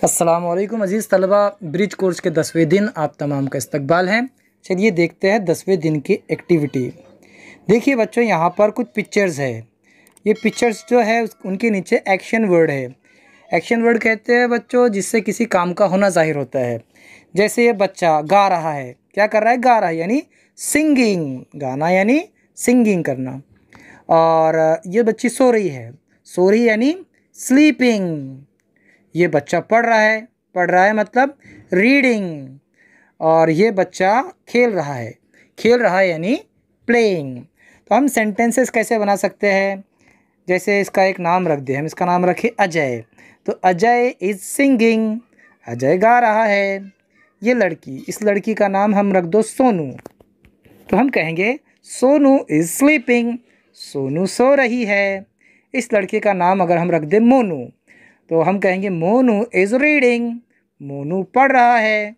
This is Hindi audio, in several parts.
अस्सलाम वालेकुम अज़ीज़ तलबा, ब्रिज कोर्स के 10वें दिन आप तमाम का इस्तकबाल है। चलिए देखते हैं 10वें दिन की एक्टिविटी। देखिए बच्चों, यहाँ पर कुछ पिक्चर्स है। ये पिक्चर्स जो है उनके नीचे एक्शन वर्ड है। एक्शन वर्ड कहते हैं बच्चों जिससे किसी काम का होना ज़ाहिर होता है। जैसे ये बच्चा गा रहा है, क्या कर रहा है? गा रहा है, यानी सिंगिंग। गाना यानी सिंगिंग करना। और ये बच्ची सो रही है, सो रही यानी स्लीपिंग। ये बच्चा पढ़ रहा है मतलब रीडिंग। और ये बच्चा खेल रहा है यानी प्लेइंग। तो हम सेंटेंसेस कैसे बना सकते हैं? जैसे इसका एक नाम रख दे, हम इसका नाम रखें अजय। तो अजय इज़ सिंगिंग, अजय गा रहा है। ये लड़की, इस लड़की का नाम हम रख दो सोनू। तो हम कहेंगे सोनू इज़ स्लीपिंग, सोनू सो रही है। इस लड़के का नाम अगर हम रख दें मोनू, तो हम कहेंगे मोनू इज़ रीडिंग, मोनू पढ़ रहा है।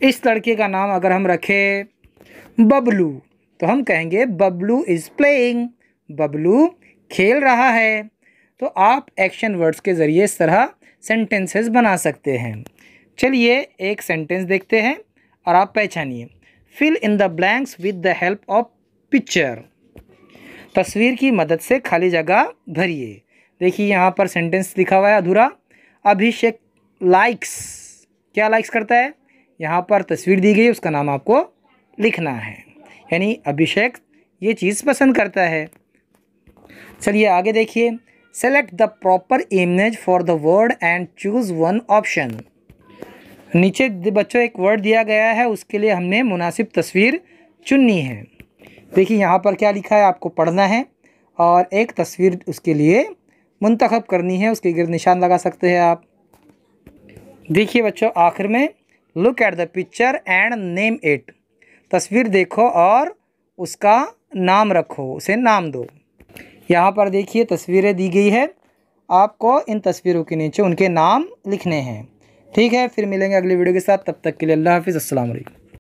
इस लड़के का नाम अगर हम रखें बबलू, तो हम कहेंगे बबलू इज़ प्लेइंग, बबलू खेल रहा है। तो आप एक्शन वर्ड्स के ज़रिए इस तरह सेंटेंसेस बना सकते हैं। चलिए एक सेंटेंस देखते हैं और आप पहचानिए। Fill in the blanks with the help of picture. तस्वीर की मदद से खाली जगह भरिए। देखिए यहाँ पर सेंटेंस लिखा हुआ है अधूरा। अभिषेक लाइक्स, क्या लाइक्स करता है? यहाँ पर तस्वीर दी गई, उसका नाम आपको लिखना है, यानी अभिषेक ये चीज़ पसंद करता है। चलिए आगे देखिए। Select the proper image for the word and choose one option. नीचे बच्चों एक वर्ड दिया गया है, उसके लिए हमने मुनासिब तस्वीर चुननी है। देखिए यहाँ पर क्या लिखा है, आपको पढ़ना है और एक तस्वीर उसके लिए मुंतखब करनी है। उसके गिर्द निशान लगा सकते हैं आप। देखिए बच्चों, आखिर में look at the picture and name it. तस्वीर देखो और उसका नाम रखो, उसे नाम दो। यहाँ पर देखिए तस्वीरें दी गई है, आपको इन तस्वीरों के नीचे उनके नाम लिखने हैं। ठीक है, फिर मिलेंगे अगली वीडियो के साथ। तब तक के लिए अल्लाह हाफिज़, अस्सलाम वालेकुम।